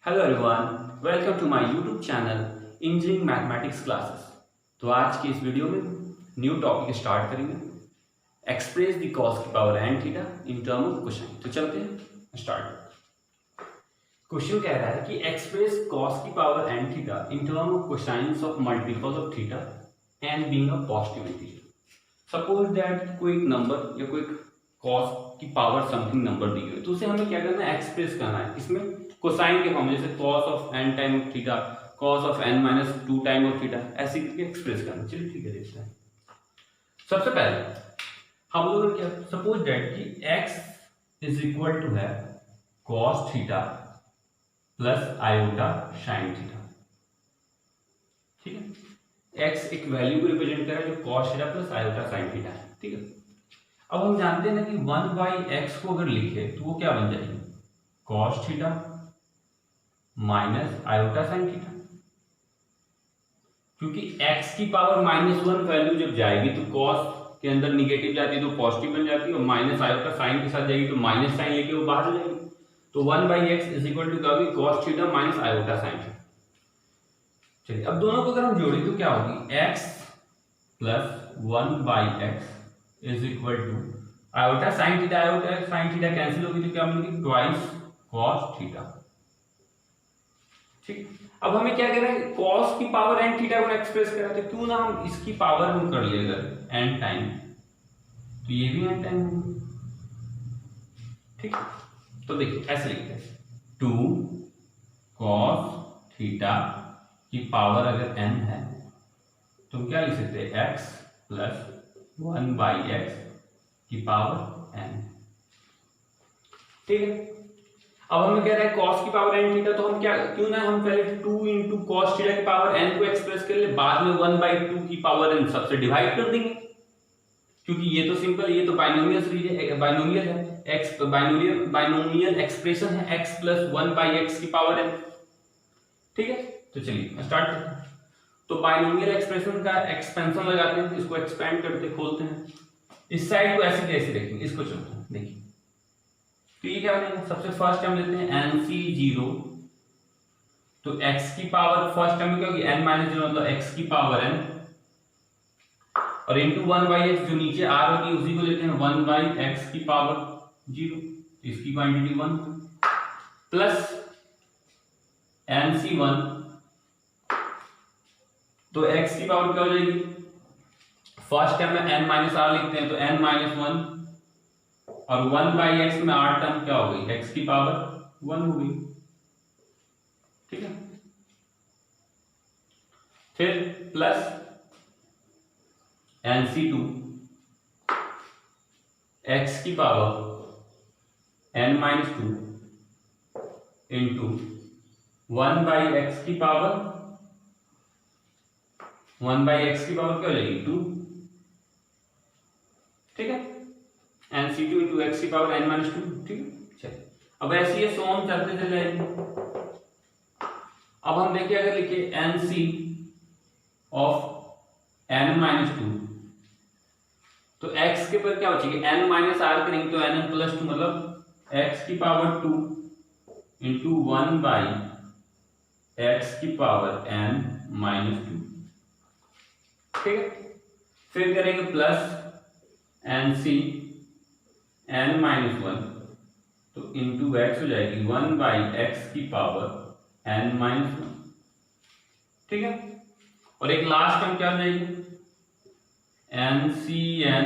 Hello everyone, welcome to my YouTube channel engineering mathematics classes. तो आज की इस वीडियो में न्यू टॉपिक स्टार्ट करेंगे, एक्सप्रेस द कॉस की power n theta in term of cosine. तो चलते हैं स्टार्ट। क्वेश्चन कह रहा है कि एक्सप्रेस कॉस की power n theta in term of cosines of multiple of theta n being a positive integer. Suppose that कोई एक नंबर या कोई कॉस की पावर समथिंग नंबर दी हुई, तो उसे हमें क्या करना है, एक्सप्रेस करना है इसमें कोसाइन के फॉर्म, जैसे cos of n time of theta, cos of n minus two time of theta, ऐसे करके एक्सप्रेस करना। चलिए ठीक है, देखते हैं। सबसे पहले हम लोग क्या, सपोज दैट कि x इज इक्वल टू है cos theta plus iota sine theta. ठीक है, x एक वैल्यू को रिप्रेजेंट कर रहा है जो cos theta plus iota sine theta है। ठीक है, अब हम जानते हैं ना कि 1/x को अगर लिखे तो वो क्या बन जाएगी, cos theta minus iota sine theta. क्योंकि x की पावर -1 वैल्यू जब जाएगी तो cos के अंदर निगेटिव जाती है तो पॉजिटिव बन जाती है, और माइनस आयोटा साइन के साथ जाएगी तो माइनस साइन लेके वो बाहर हो जाएगी। तो 1/x इज इक्वल टू क्या होगी, cos theta minus iota sine theta. चलिए अब दोनों को अगर हम जोड़ें तो क्या होगी, x plus 1/x is equal to iota sine theta cancel होगी तो क्या मिलेगी, ट्वाइस cos थीटा। ठीक, अब हमें क्या कह रहा है, cos की पावर n थीटा को एक्सप्रेस करा, तो क्यों ना हम इसकी पावर हम कर ले अगर n टाइम, तो ये भी n टाइम होगा। ठीक, तो देखिए ऐसे लिखते हैं, 2 cos थीटा की पावर अगर n है तो हम क्या लिख सकते हैं, x प्लस 1/x की पावर n। ठीक है, अब हमें कह रहा है cos की पावर n थीटा, तो हम क्या, क्यों ना हम पहले 2 इंटू कॉस थीटा की पावर n को एक्सप्रेस कर ले, बाद में 1/2 की पावर n सबसे डिवाइड कर देंगे, क्योंकि ये तो सिंपल, ये तो बाइनोमियल सीरीज है, बाइनोमियल है, x बाइनोमियल एक्सप्रेशन है, x प्लस 1/x की पावर n। ठीक है, तो चलिए स्टार्ट करते हैं। तो बाइनोमियल एक्सप्रेशन का एक्सपेंशन लगाते हैं, इसको एक्सपेंड करते खोलते हैं, इस साइड को ऐसे कैसे देखेंगे, इसको चलते हैं। देखिए तो ये क्या बनेगा, सबसे फर्स्ट टर्म लेते हैं nc0, तो x की पावर फर्स्ट टर्म में क्या होगी, n माइनस जीरो मतलब x की पावर n, और इंटू 1/x जो नीचे r होगी उसी को लेते हैं 1/x की पावर 0, इसकी क्वांटिटी 1 प्लस nc1, तो x की पावर क्या हो जाएगी, फर्स्ट टर्म में n माइनस r लिखते हैं तो n माइनस 1, और 1/x में r टर्म क्या हो गई, x की पावर 1 हो गई। ठीक है, फिर प्लस nc2, x की power n minus 2 into 1/x की पावर क्या हो जाएगी, 2। ठीक है, nc2 इंटू x की पावर n माइनस 2। ठीक है, चलिए अब ऐसे ये सोम चलते चले जाएंगे। अब हम देखिए, अगर लिखिए nc ऑफ n माइनस 2, तो x के पर क्या बचेगी, n माइनस r करेंगे तो n प्लस 2 मतलब x की पावर 2 इंटू 1/x की पावर n माइनस 2। ठीक है, फिर करेंगे प्लस nc n माइनस 1, तो इंटू x हो जाएगी 1/x की पावर n माइनस 1। ठीक है, और एक लास्ट टर्म क्या हो जाएगी, ncn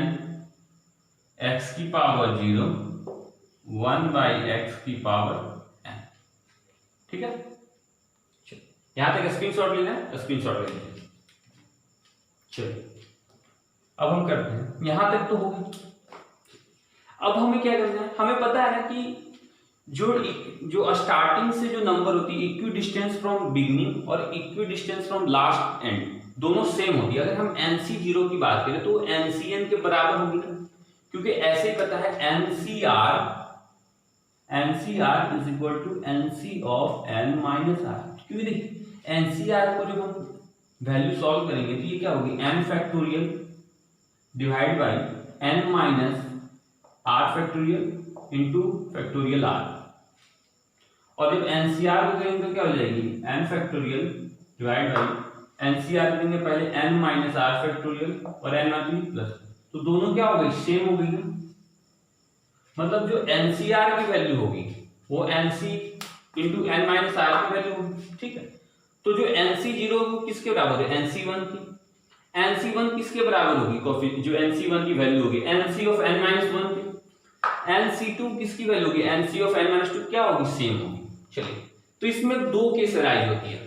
x की पावर 0 1/x की पावर n। ठीक है, यहां तक स्क्रीनशॉट लेना है, स्क्रीनशॉट ले लीजिए। चलिए अब हम करते हैं, यहां तक तो हो गई। अब हमें क्या करना है, हमें पता है ना कि जो स्टार्टिंग से जो नंबर होती है, इक्वी डिस्टेंस फ्रॉम बिगिनिंग और equi distance from last and दोनों सेम होती है। अगर हम nc0 की बात करें तो ncn के बराबर होगी ना, क्योंकि ऐसे ही पता है ncr is equal to nc of n minus r। क्योंकि देखिए ncr को जब हम वैल्यू सॉल्व करेंगे तो ये क्या होगी, n factorial divide by n minus r factorial into factorial r, और जब एनसीआर को करेंगे तो क्या हो जाएगी n factorial divide by NCR करेंगे पहले n माइनस आर फैक्टोरियल और n आती प्लस, तो दोनों क्या हो गई सेम हो गई ना, मतलब जो एनसीआर की वैल्यू होगी वो NC into n minus r की वैल्यू होगी, ठीक है। तो जो एनसी जीरो किसके बराबर है एनसी वन की, एनसी वन किसके बराबर होगी जो एनसी वन की वैल्यू होगी NC of n minus one की, एनसी टू किसकी वैल्यू होगी NC of n minus two क्या होगी सेम होगी। चलिए तो इसमें दो केस राइज होती है,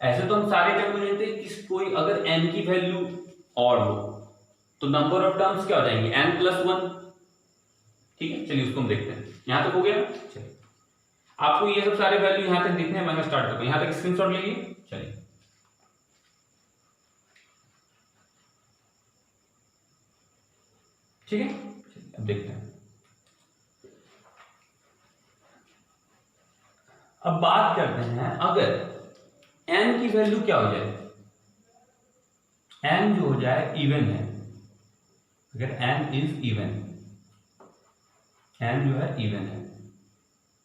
ऐसे तो हम सारे टर्म को जानते हैं कि कोई अगर n की वैल्यू ऑड हो तो नंबर ऑफ टर्म्स क्या हो जाएंगे n प्लस वन, ठीक है। चलिए उसको हम देखते हैं, यहां तक हो गया। चलिए आपको ये सब सारे वैल्यू यहां तक दिखने में स्टार्ट करते हैं, यहां तक स्क्रीनशॉट ले लीजिए। चलिए ठीक है, अब देखते हैं। अब बात करते हैं अगर n की वैल्यू क्या हो जाए, n जो हो जाए इवन है, अगर n इज इवन, n जो है इवन है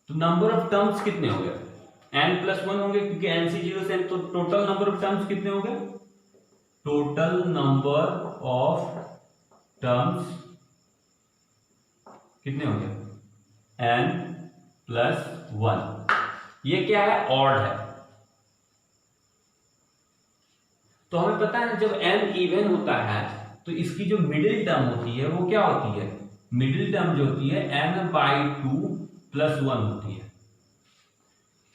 तो नंबर ऑफ टर्म्स कितने हो गए n प्लस वन होंगे क्योंकि nc जीरो से, तो टोटल नंबर ऑफ टर्म्स कितने हो गए, टोटल नंबर ऑफ टर्म्स कितने हो गए n प्लस वन। ये क्या है ऑड है, तो हमें पता है जब n इवन होता है तो इसकी जो मिडिल टर्म होती है वो क्या होती है, मिडिल टर्म जो होती है n by two plus one होती है।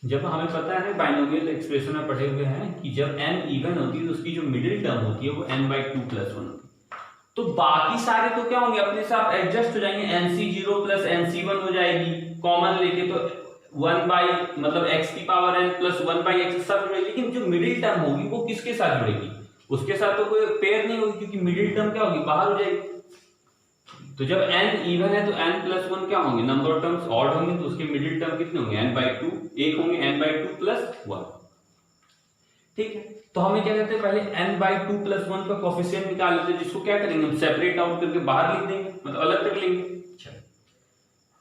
जब हमें पता है बाइनोमियल एक्सप्रेशन में पढ़े हुए हैं कि जब n इवन होती है तो उसकी जो मिडिल टर्म होती है वो n by two plus one होती है, तो बाकी सारे तो क्या होंगे अपने साथ एडजस्ट हो जाएंगे, nc zero plus nc one हो जाएगी कॉमन लेके, तो वन बाई मतलब x की power n plus one by x सब जुड़ेगी, लेकिन जो मिडिल टर्म होगी वो किसके साथ जुड़ेगी, उसके साथ तो कोई पेयर नहीं होगी क्योंकि मिडिल टर्म क्या होगी बाहर हो जाएगी। तो जब n इवन है तो n प्लस वन क्या होंगे, नंबर ऑफ टर्म्स ऑड होंगे तो उसके मिडिल टर्म कितने होंगे n बाई टू, एक होंगे n by two plus one, ठीक है। तो हमें क्या कहते हैं पहले n by two plus one का कोफिशिएंट निकाल लेते हैं, जिसको क्या करेंगे हम सेपरेट आउट करके बाहर लिख देंगे, मतलब अलग कर लेंगे।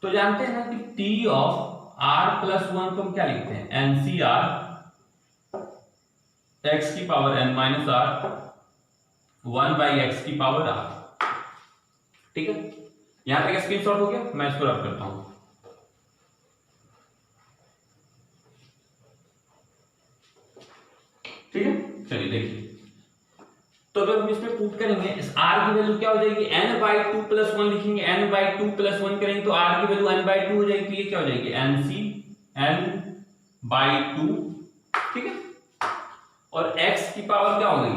तो जानते हैं ना कि t of r plus one को हम क्या लिखते हैं NCR x की power n minus r one by x की पावर r, ठीक है। यहां तक स्क्रीनशॉट हो गया, मैं इसको रब करता हूं। ठीक है, चलिए देखिए, तो अगर हम इसमें पुट करेंगे इस r की वैल्यू क्या हो जाएगी n by two plus one लिखेंगे, n by two plus one करेंगे तो r की वैल्यू n बाई टू हो जाएगी, तो ये क्या हो जाएगी nc n बाई टू, ठीक है। और x की पावर क्या हो गई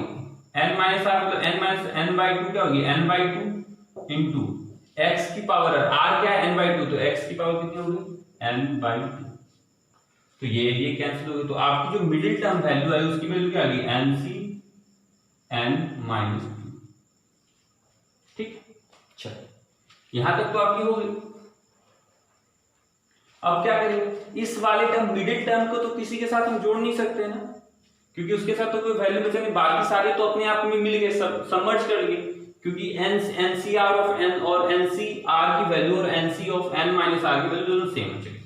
n माइनस आर, मतलब n minus n by two क्या होगी n by two into x की पावर r क्या है n बाई टू, तो x की पावर कितनी होगी n बाई टू, तो ये कैंसिल हो गई, तो आपकी जो मिडिल टर्म वैल्यू है उसकी वैल्यू क्या आ गई nc n माइनस टू, ठीक। चलो यहां तक तो आपकी हो गई। अब क्या करेंगे, इस वाले टर्म मिडिल टर्म को तो किसी के साथ हम जोड़ नहीं सकते ना, क्योंकि उसके साथ तो कोई वैल्यू बचा नहीं, बाकी सारे तो अपने आप में मिल गए, सब सबमर्ज कर लिए, क्योंकि NCR ऑफ n और NCR की वैल्यू और NC of n minus r की वैल्यू दोनों सेम हो चुकी।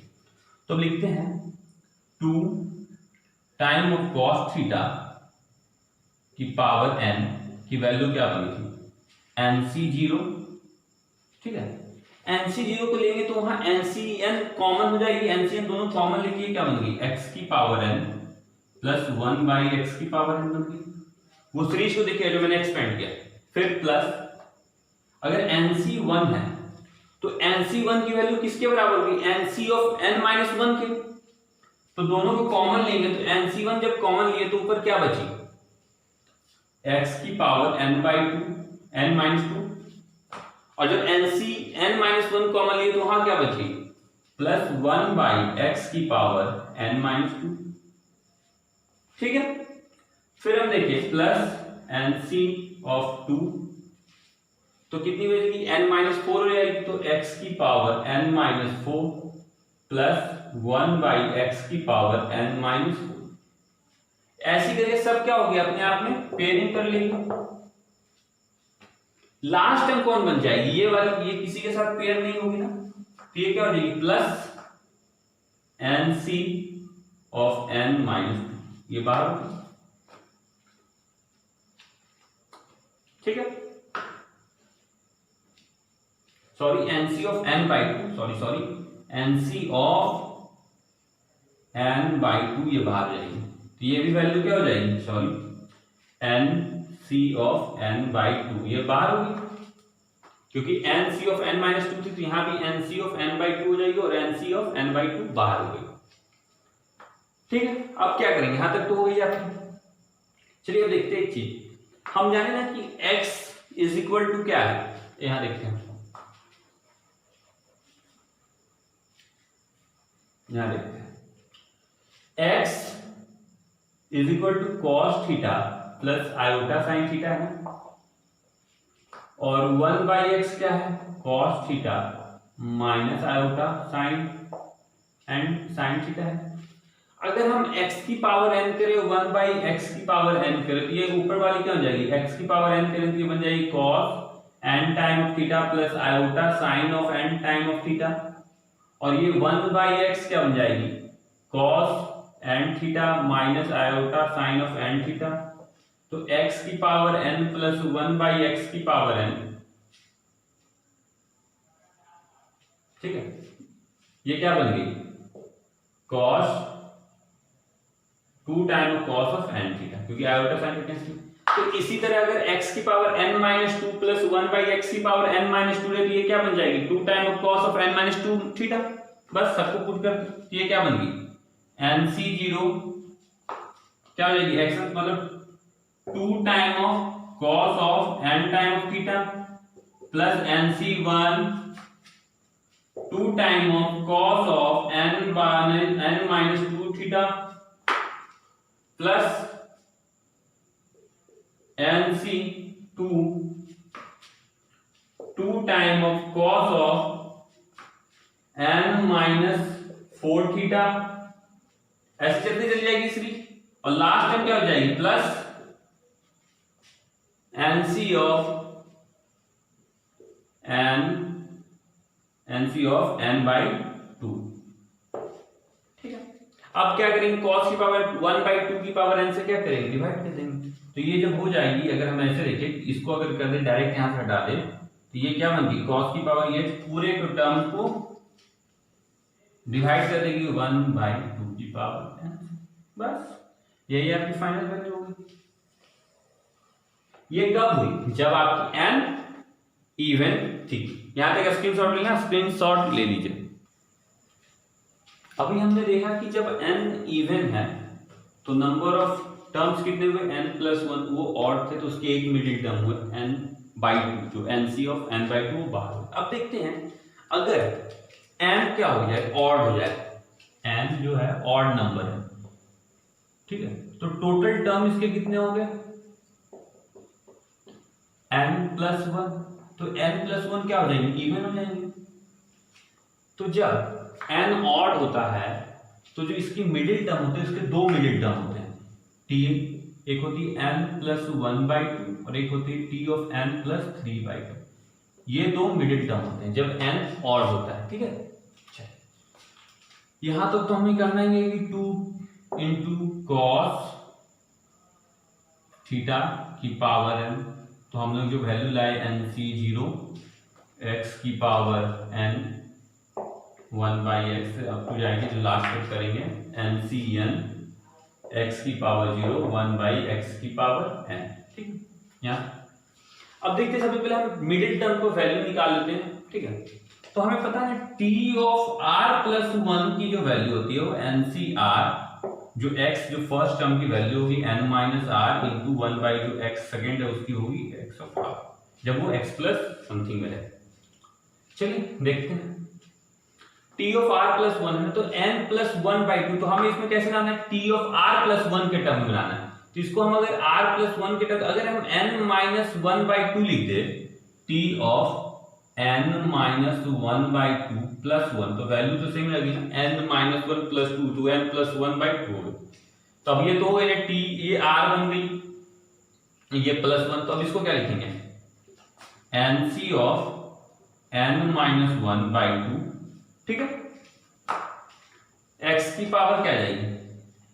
तो अब लिखते हैं 2 टाइम ऑफ cos थीटा की पावर n की वैल्यू क्या बनी थी NC जीरो, ठीक है। NC जीरो को लेंगे तो वहां NCN कॉमन हो जाएगी, NCN दोनों कॉमन लेके क्या बन गई x की power n plus one by x की पावर n बन गई। वो सीरीज को देखिए जो मैंने एक्सपेंड किया, फिर प्लस अगर NC वन है तो NC वन की वैल्यू किसके बराबर होगी NC of n minus one के, तो दोनों को कॉमन लेंगे तो NC वन जब कॉमन लिए तो ऊपर क्या बची x की power n by two n minus two, और जब NC n minus one common लिए तो वहां क्या बची प्लस वन बाई एक्स की पावर n माइनस टू, ठीक है। फिर हम देखिए प्लस NC ऑफ टू, तो कितनी बचेगी n माइनस फोर हो जाएगी, तो x की power n minus four plus one by x की पावर n माइनस फोर, ऐसी करके सब क्या हो गया अपने आप में पेयरिंग कर लेंगे। लास्ट टर्म कौन बन जाएगी ये वाली, ये किसी के साथ पेयर नहीं होगी ना, तो ये क्या हो जाएगी plus n C of n minus two, ये बाहर होगी, ठीक है। Sorry n C of n by two, sorry n C of n by two, ये बाहर जाएगी, तो ये भी वैल्यू क्या हो जाएगी, sorry n C of n by two, ये बाहर होगी, क्योंकि n C of n minus two थी, तो यहां भी n C of n by two हो जाएगी और n C of n by two बाहर हो गई, ठीक है। अब क्या करेंगे, यहां तक तो हो गई आपकी। चलिए अब देखते हैं एक चीज, हम जाने ना कि x इज इक्वल टू क्या है, यहां देखते हैं, यहां देखते हैं x is equal to cos theta plus iota sine theta है ना, और 1/x क्या है, cos theta minus iota sine and sine theta है। अगर हम x की पावर n करें 1/x की पावर n करें, तो ये ऊपर वाली क्या हो जाएगी, x की पावर n करें तो ये बन जाएगी cos n time of theta plus iota sign of n time of theta, और ये 1/x क्या बन जाएगी, cos n theta minus iota sign of n theta, तो x की पावर n प्लस 1/x की पावर n, ठीक है, ये क्या बन गई, cos 2 time cos of n theta, क्योंकि आयोटा साइन कैंसिल। तो इसी तरह अगर x की power n minus two plus 1/x की पावर n माइनस टू है, तो ये क्या बन जाएगी, 2 time cos of n minus two theta, बस सबको पुट कर, तो ये क्या बन गई, nc0 क्या हो जाएगी, x मतलब 2 time of cos of n time of theta plus nc1 2 time of cos of n minus two theta plus nc2 2 time of cos of n minus 4 theta, ऐसे चलती चली जाएगी सीरीज, और लास्ट टाइम क्या हो जाएगी, plus nc of n by two, ठीक है। अब क्या करेंगे, cos की पावर 1/2 की पावर n से क्या करेंगे, डिवाइड कर देंगे, तो ये जब हो जाएगी, अगर हम ऐसे देखें, इसको अगर कर दे डायरेक्ट यहां से हटा दे, तो ये क्या बन गई, cos की पावर ये पूरे टर्म को डिवाइड कर देगी 1/2 की पावर n, बस यही आपकी फाइनल वैल्यू होगी। ये कब हुई, जब आपकी n इवन थी। यहां तक स्क्रीनशॉट लेना, स्क्रीनशॉट ले लीजिए। अभी हमने देखा कि जब n इवन है तो नंबर ऑफ टर्म्स कितने हुए, n+1, वो ऑड थे तो उसके एक मिडिल टर्म हुए n/2, जो nc ऑफ n/2 वो बाहर हुए। अब देखते हैं अगर n क्या हो जाए, ऑड हो जाए, n जो है ऑड नंबर है, ठीक है, तो टोटल टर्म इसके कितने होंगे, n+1, तो n+1 क्या हो जाएंगे, इवन हो जाएंगे। तो जब n ऑड होता है तो जो इसकी मिडिल टर्म होते हैं, इसके दो मिडिल टर्म होते हैं, t, एक होती है n+1/2 और एक होती है t ऑफ n+3/2, ये दो मिडिल टर्म होते हैं जब n ऑड होता है, ठीक है। यहां तक तो हमें करना ही है कि 2 इंटू कॉस थीटा की पावर n, तो हम लोग जो वैल्यू लाए nc0 x की पावर n 1/x अब तो जाएंगे, जो लास्ट तक करेंगे ncn x की पावर 0 1/x की पावर n, ठीक है। यहाँ अब देखते हैं, सबसे पहले हम मिडिल टर्म को वैल्यू निकाल लेते हैं, ठीक है। तो हमें पता है t ऑफ r+1 की जो वैल्यू होती है वो ncr, जो x जो फर्स्ट टर्म की वैल्यू होगी n-r इंटू 1/, जो x सेकेंड है उसकी होगी x ऑफ r, जब वो x प्लस समथिंग में है। चलिए देखते हैं, t ऑफ r+1 है तो n+1/2, तो हमें इसमें कैसे लाना है, t ऑफ r+1 के टर्म में लाना है, तो इसको हम अगर r+1 के टर्म, अगर हम n-1/2 लिख दे, t ऑफ n-1/2 प्लस 1, तो वैल्यू तो सेम लगेगी ना, n-1 प्लस 2, तो n+1/2, तो अब ये तो हो गया t, ये r बन गई, ये +1, तो अब इसको क्या लिखेंगे, nc ऑफ n-1/2, ठीक है। एक्स की पावर क्या आ जाएगी,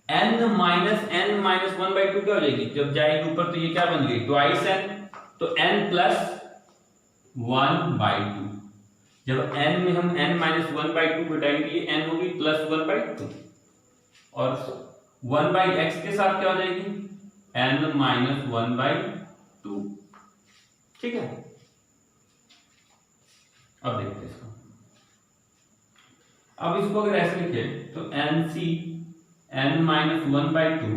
n-1/2 क्या हो जाएगी, जब जाएगी ऊपर तो ये क्या बन गई ट्वाइस n, तो n+1/2। जब n में हम n-1/2 घटाएंगे ये n होगी +1/2, और 1/x के साथ क्या हो जाएगी n-1/2। ठीक है, अब देखते हैं इसको। अब इसको अगर ऐसे लिखे तो nc n-1/2,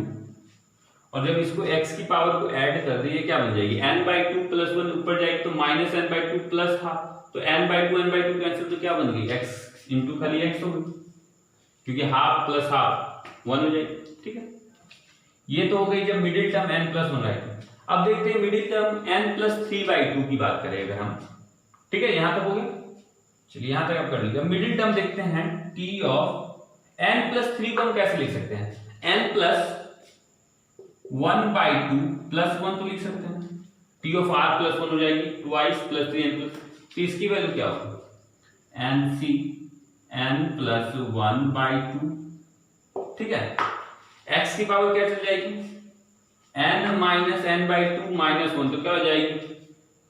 और जब इसको x की पावर को ऐड कर दे ये क्या बन जाएगी n/2 + 1 ऊपर जाएगी तो -n/2 + हाफ, तो n/2 कैंसिल तो क्या बन गई x इंटू खाली x हो गई, क्योंकि हाफ प्लस हाफ 1 हो जाएगी। ठीक है, ये तो हो गई जब मिडिल टर्म n+1 रहेगा। अब देखते हैं मिडिल टर्म n+3/2 की बात करें अगर हम। ठीक है, यहां तक हो गया, चलिए यहां तक आप कर लीजिए। मिडिल टर्म देखते हैं t ऑफ n+3 को हम कैसे लिख सकते हैं, n+1/2 +1 तो लिख सकते हैं, t ऑफ r +1 हो जाएगी ट्वाइस +3n+, तो इसकी वैल्यू क्या होगी nc n+1/2। ठीक है, x की पावर क्या चल जाएगी n-n/2 -1, तो क्या हो जाएगी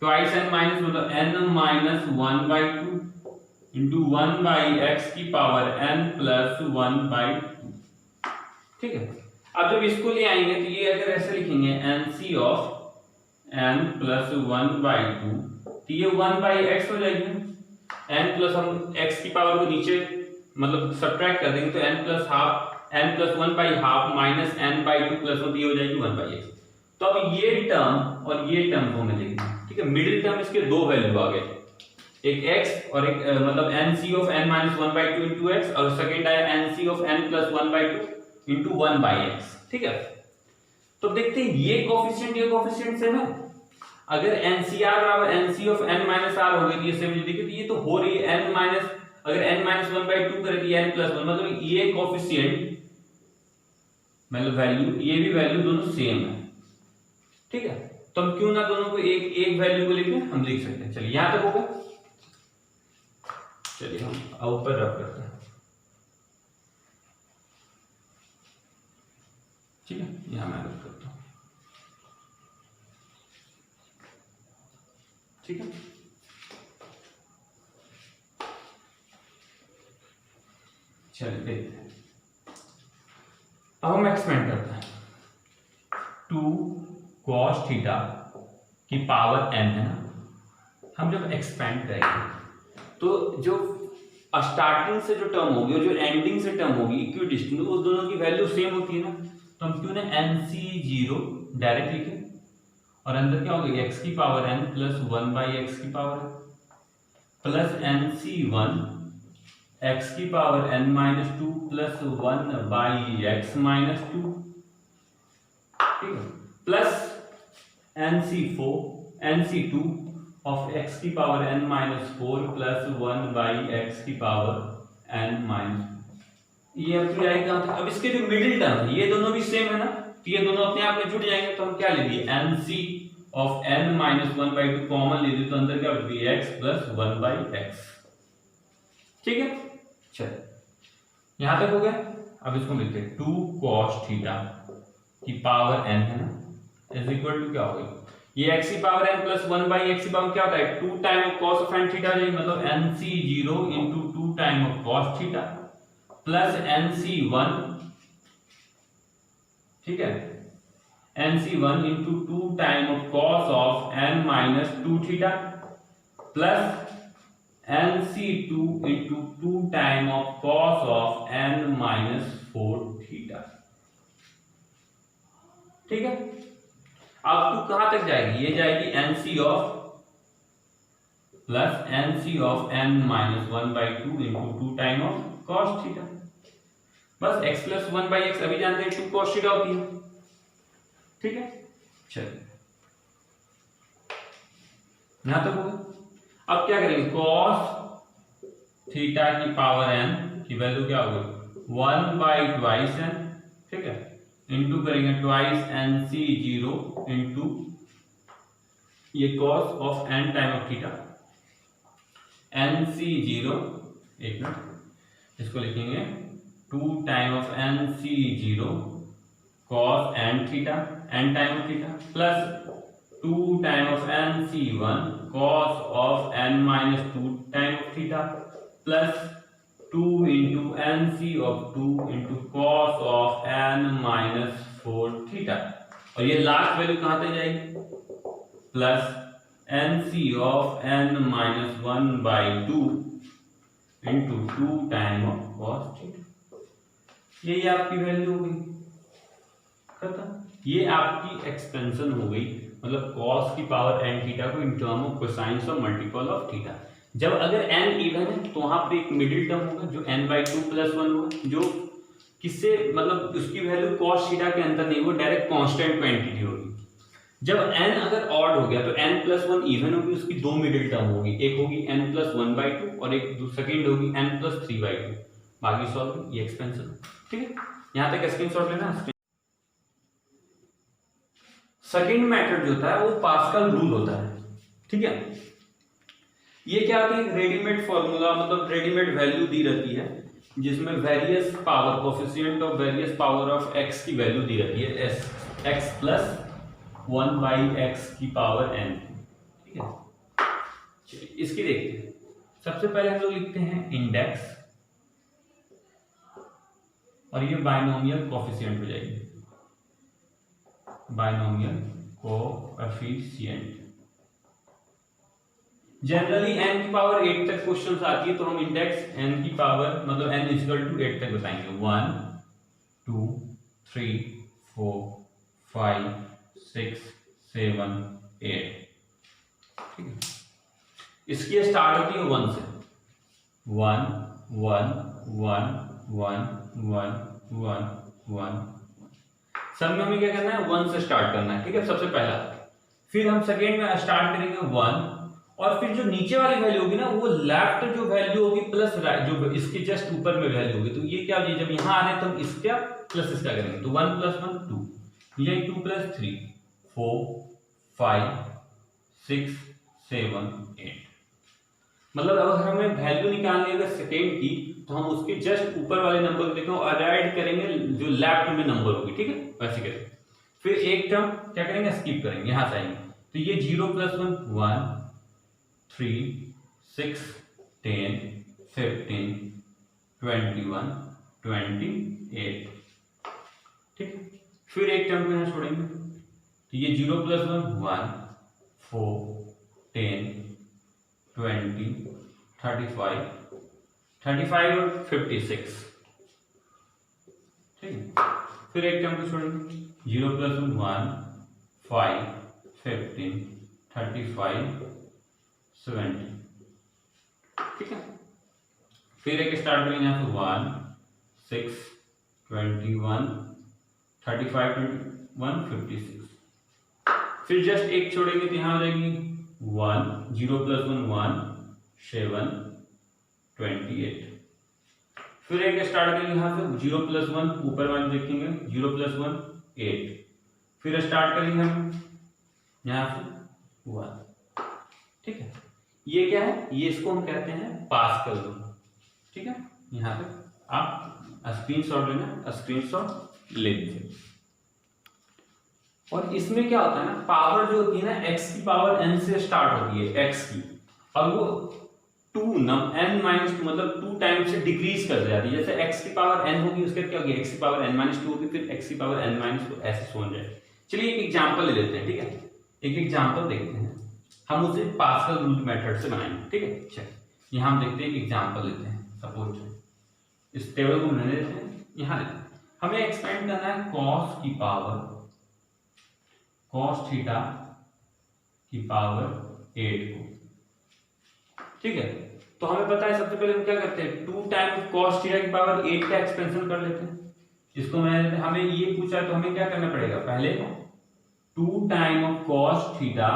ट्वाइस n -1, तो n-1/2 इंटू 1/x की पावर n+1/2। ठीक है, अब जब इसको ले आएंगे तो ये अगर ऐसे लिखेंगे nc ऑफ n+1/2, तो ये 1/x हो जाएगी, n प्लस हम x की पावर को नीचे मतलब सब्ट्रैक्ट कर देंगे तो n+1/2 माइनस n/2 + 1, ये हो जाएगी 1/x। तो अब ये टर्म और ये टर्म को हमें देखना है। ठीक है, मिडिल टर्म इसके दो वैल्यू आ गए, एक x और एक मतलब nc of n-1/2 into x, और सेकेंड आया nc of n+1/2 into 1/x। ठीक है, तो देखते हैं ये कोफिशिएंट सेम है। अगर NCR बराबर NC ऑफ n-r हो गई, ये सेम देखिए तो ये तो हो रही है अगर n-1/2 करे तो n+1, मतलब ये कोफिशिएंट मतलब वैल्यू, ये भी वैल्यू दोनों सेम है। ठीक है, तो हम क्यों ना दोनों को एक वैल्यू को लेके हम लिख सकते हैं। चलिए यहां तक होगा, चलिए हम ऊपर रख करते हैं। ठीक है, यहां मैं रख करता हूं। ठीक है, चलिए देखते हैं। अब हम एक्सपेंड करते हैं 2 cos थीटा की पावर n है ना, हम जब एक्सपेंड करेंगे तो जो स्टार्टिंग से जो टर्म होगी और जो एंडिंग से टर्म होगी इक्विडिस्टेंट, उस दोनों की वैल्यू सेम होती है ना, तो हम क्यों ना nc0 डायरेक्ट लिखें, और अंदर क्या होगा x की पावर n प्लस 1/x की पावर प्लस nc1 x की पावर n-2 प्लस 1/x -2। ठीक है, प्लस nc2 ऑफ x की पावर n-4 प्लस 1/x की पावर n-, ये अपनी आई कहां तक। अब इसके जो मिडिल टर्म है ये दोनों भी सेम है ना, तो ये दोनों अपने आप में जुड़ जाएंगे, तो हम क्या ले लिए nc ऑफ n-1/2 कॉमन ले लिए, तो अंदर क्या बच गई x प्लस 1/x। ठीक है, चलिए यहां तक हो गया। अब इसको लिखते हैं 2 cos थीटा की पावर n है ना, इज इक्वल टू क्या हो गई, ये x की पावर n प्लस 1/x की पावर क्या होता है 2 time of cos of n theta हो जाएगी, मतलब nc0 into 2 time of cos theta plus nc1। ठीक है, nc1 into 2 time of cos of n-2 theta plus nc2 into 2 time of cos of n-4 theta. ठीक है, अब तू कहां तक जाएगी, ये जाएगी nc of plus nc of n-1/2 into 2 time of cos theta, बस x प्लस 1/x अभी जानते हैं 2 cos थीटा होती है। ठीक है, चलिए यहां तक होगा। अब क्या करेंगे cos थीटा की पावर n की वैल्यू क्या होगी 1/2n। ठीक है, इंटू करेंगे ट्वाइस nc0 इंटू ये cos of n time of theta nc0, एक मिनट इसको लिखेंगे 2 time of n C 0 cos n theta n time of theta plus 2 time of n C 1 cos of n minus 2 time of theta plus 2 into n C of 2 into cos of n minus 4 theta और ये last value कहां तक जाएगी plus n C of n minus 1 by 2 into 2 time of cos theta. यही आपकी value हो गई खत्म। ये आपकी एक्सपेंशन हो गई, मतलब कॉस की पावर एन थीटा को इन term of cosines of multiple of theta. जब अगर एन इवन है तो वहां पे एक मिडिल टर्म होगा जो एन बाई 2 प्लस 1 होगा, जो किससे मतलब उसकी वैल्यू कॉस थीटा के अंदर नहीं, वो डायरेक्ट कांस्टेंट क्वांटिटी होगी। जब n अगर ऑड हो गया तो n प्लस 1 इवन होगी, उसकी दो मिडिल टर्म होगी, एक होगी n प्लस 1 बाई 2 और एक सेकेंड होगी n प्लस 3 बाई 2। बाकी सॉल्व ये एक्सपेंशन। ठीक है, यहां तक स्क्रीनशॉट लेना। सेकेंड मेथड जो होता है वो पास्कल रूल होता है। ठीक है, ये क्या होती है, रेडीमेड फॉर्मूला, मतलब रेडीमेड वैल्यू दी रहती है जिसमें various power coefficient of various power of x की वैल्यू दी रहती है x प्लस 1 बाई एक्स की पावर n। ठीक है, चलिए इसकी देखते हैं। सबसे पहले हम लोग लिखते हैं इंडेक्स और ये बाइनोमियल कोफिशिएंट हो जाएगी, बाइनोमियल कोएफिशिएंट। जनरली n की पावर 8 तक क्वेश्चंस आती है तो हम इंडेक्स n की पावर मतलब n इक्वल टू 8 तक बताएंगे। 1 2 3 4 5 6 7 8। ठीक है, इसकी स्टार्ट होती है 1 से। 1 1 1 1 1 1 1। सब में हमें क्या करना है, 1 से स्टार्ट करना है। ठीक है, सबसे पहला। फिर हम सेकेंड में स्टार्ट करेंगे 1 और फिर जो नीचे वाली वैल्यू होगी ना वो लेफ्ट जो वैल्यू होगी प्लस जो इसके जस्ट ऊपर में वैल्यू होगी। तो ये क्या होगी, जब यहां आ रहे हैं तो हम इसका प्लस इसका करेंगे। तो 1 प्लस 1 2, ये 2 प्लस 3 4 5 6 7 8। मतलब अगर हमें वैल्यू निकालनी है अगर सेकेंड की तो हम उसके जस्ट ऊपर वाले नंबर को देखें और ऐड करेंगे जो लेफ्ट में नंबर होगी। ठीक है, वैसे करेंगे। फिर एक टर्म क्या करेंगे, स्किप करेंगे, यहां से आएंगे। तो ये 0 प्लस 1 1 3 6 10 15 21 28। ठीक है, फिर एक टर्म को यहां छोड़ेंगे। तो ये 0 प्लस 1 1 4 10 20 35 35 और 56। ठीक है, फिर एक टर्म को छोड़ेंगे। 0 प्लस 1 5 15 35 70। ठीक है, फिर एक स्टार्ट करेंगे यहाँ से 1 6 21 35 21 56। फिर जस्ट एक छोड़ेंगे तो यहाँ हो जाएगी 1 0 प्लस 1 1 7 28। फिर एक स्टार्ट करेंगे यहाँ से 0 प्लस 1 ऊपर वाले देखेंगे 0 प्लस 1 8। फिर स्टार्ट करेंगे हम यहाँ से 1। ठीक है, ये क्या है, ये इसको हम कहते हैं पास्कल रूल। ठीक है, यहाँ पे आप स्क्रीनशॉट लेना, स्क्रीनशॉट ले लीजिए। और इसमें क्या होता है ना, पावर जो होती है ना x की पावर n से स्टार्ट होती है x की, और वो 2 n माइनस 2 मतलब 2 टाइम से डिक्रीज कर जाती है। जैसे x की पावर n होगी उसके क्या होगी, x की पावर n माइनस 2 होगी, फिर x की पावर n माइनस 2 ऐसे सोच जाए। चलिए एक एग्जांपल ले लेते हैं। ठीक है, एक एग्जांपल देखते हैं, हम उसे पास्कल रूल मेथड से बनाएंगे। ठीक है, चलिए यहाँ हम देखते हैं एक एग्जांपल लेते हैं। सपोज इस टेबल को मैंने लेते हैं, यहाँ लेते हैं, हमें एक्सपेंड करना है cos की पावर cos थीटा की पावर 8 को। ठीक है, तो हमें पता है सबसे पहले हम क्या करते हैं, 2 टाइम cos थीटा की पावर 8 का एक्सपेंशन कर लेते हैं। इसको मैंने हमें ये पूछा है तो हमें क्या करना पड़ेगा, पहले 2 टाइम ऑफ cos थीटा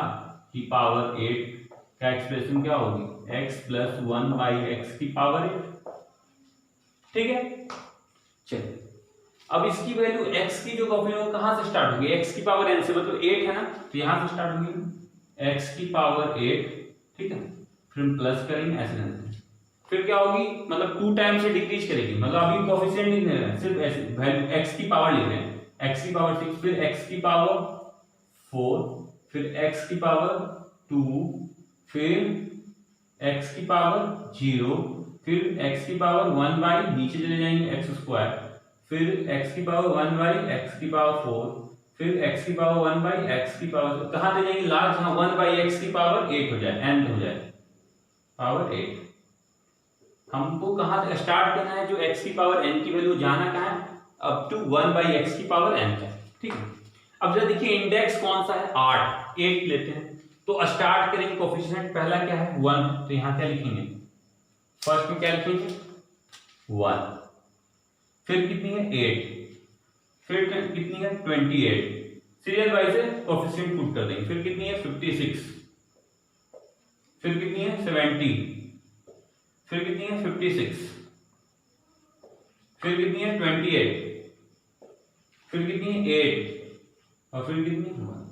की पावर 8 का एक्सप्रेशन क्या होगी, x प्लस 1 बाई एक्स की पावर 8। ठीक है, चलिए अब इसकी वैल्यू x की जो कॉपी है वो कहां से स्टार्ट होगी, x की पावर n से, मतलब 8 है ना, तो यहां से स्टार्ट होगी x की पावर 8। ठीक है, फिर हम प्लस करेंगे ऐसे, फिर क्या होगी, मतलब 2 टाइम से डिक्रीज करेगी, मतलब अभी कोफिशिएंट नहीं ले रहे हैं, सिर्फ ऐसे वैल्यू x की पावर ले रहे हैं, x की पावर 6, फिर x की पावर 4, फिर x की पावर 2, फिर x की पावर 0, फिर x की पावर 1 बाई नीचे चले जाएंगे x स्क्वायर, फिर x की पावर 1 बाई x की पावर 4, फिर x की पावर 1 बाई x की पावर, कहां दे जाएंगे लास्ट, जहां 1 बाई x की पावर 8 हो जाए, n हो जाए पावर 8। हमको कहां तक स्टार्ट करना है, जो x की पावर n की वैल्यू जाना कहां है, अप टू 1 बाई x की पावर n तक, ठीक है। अब जरा देखिए इंडेक्स कौन सा है, 8 लेते हैं, तो स्टार्ट करेंगे कोफिशिएंट पहला क्या है 1, तो यहां क्या लिखेंगे, फर्स्ट में क्या लिखेंगे 1, फिर कितनी है 8, फिर कितनी है 28, सीरियल वाइज से कोफिशिएंट पुट कर देंगे, फिर कितनी है 56, फिर कितनी है 70, फिर कितनी है 56, फिर कितनी है 28, फिर कितनी है 8, और फिर कितनी है 1,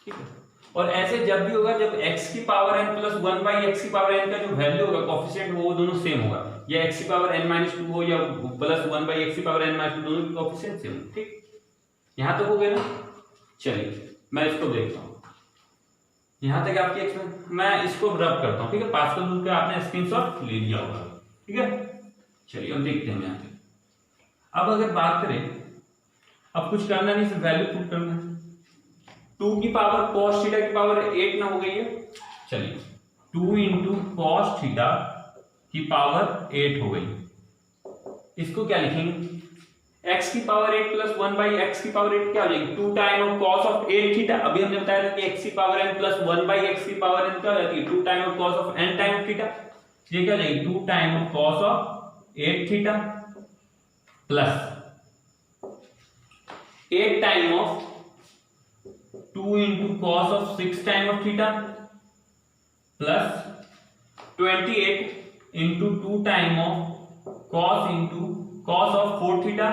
ठीक है। और ऐसे जब भी होगा, जब x की power n plus 1 by x की पावर n का जो वैल्यू होगा कोफिशिएंट वो दोनों सेम होगा, या x की पावर n माइनस 2 हो या प्लस 1 बाई x की पावर n माइनस 2, दोनों की कोफिशिएंट सेम, ठीक। यहां तक हो गया ना, चलिए मैं इसको देखता हूं, यहां तक आपकी एक्सप्लेन, मैं इसको रब करता हूं, ठीक है, पास्कल रूल का आपने स्क्रीनशॉट ले लिया होगा, ठीक है। चलिए अब देखते हैं यहां तक। अब अगर बात करें, अब कुछ करना नहीं, सिर्फ वैल्यू पुट करना है, 2 की पावर cos थीटा की पावर 8 ना हो गई है, चलिए 2 इंटू कॉस थीटा की पावर 8 हो गई, इसको क्या लिखेंगे, x की पावर 8 प्लस 1 बाई x की पावर 8 क्या हो जाएगी, 2 time of cos of 8 theta, अभी हमने बताया था कि x की power n plus 1 by x की पावर n क्या हो जाती है, 2 time of cos of n time theta, ये क्या हो जाएगी 2 time of cos of 8 theta plus 8 time of 2 into cos of 6 time of theta plus 28 into 2 time of cos into cos of 4 theta,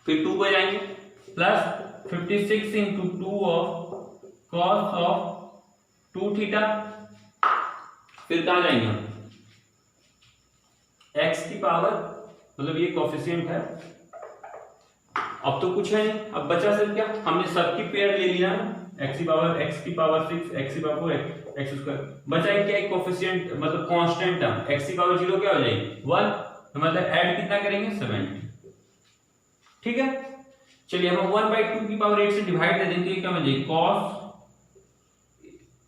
फिर 2 को जाएंगे plus 56 into 2 of cos of 2 theta, फिर कहां जाएंगे हम, x की पावर, मतलब ये कोफिशिएंट है, अब तो कुछ है नहीं, अब बचा सिर्फ क्या, हमने सबकी पेयर ले लिया ना, x की पावर 6, x की पावर 4, x स्क्वायर, बचा है क्या, एक कोफिशिएंट मतलब कांस्टेंट टर्म, x की पावर 0 क्या हो जाएगी 1, तो मतलब ऐड कितना करेंगे 70, ठीक है। चलिए हम 1 बाई 2 की पावर 8 से डिवाइड कर देंगे, क्या हो जाएगी cos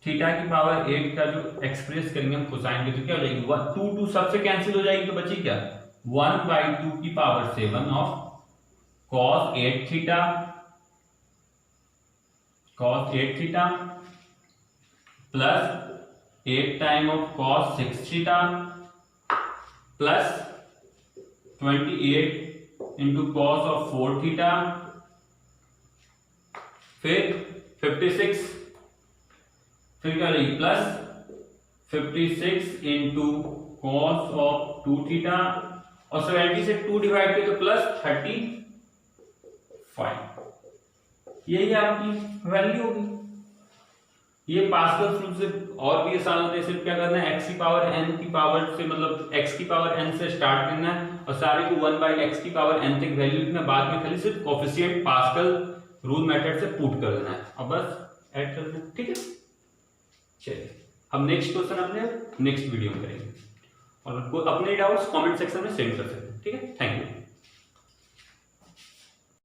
थीटा की पावर 8 का जो एक्सप्रेस करेंगे हम कोसाइन के, तो क्या हो जाएगी 1, 2 2 सबसे कैंसिल हो जाएगी, तो बची क्या 1 बाई 2 की power 7 of cos 8 theta, cos 8 theta plus 8 time of cos 6 theta plus 28 into cos of 4 theta, फिर 56, फिर क्या रहेगी plus 56 into cos of 2 theta, और 70 से 2 डिवाइड किया तो प्लस 35, यही आपकी वैल्यू होगी। ये पास्कल रूल से और भी आसान होता है, सिर्फ क्या करना है, x की पावर n की पावर से, मतलब x की पावर n से स्टार्ट करना है और सारे को 1 बाई x की पावर n तक वैल्यू लिखना, बाद में खाली सिर्फ कोफिशिएंट पास्कल रूल मेथड से पुट कर देना है और बस ऐड कर देना, ठीक है। चलिए हम नेक्स्ट क्वेश्चन अपने नेक्स्ट वीडियो में करेंगे, और अपने डाउट्स कमेंट सेक्शन में सेंड कर सकते हैं, ठीक है। Thank you.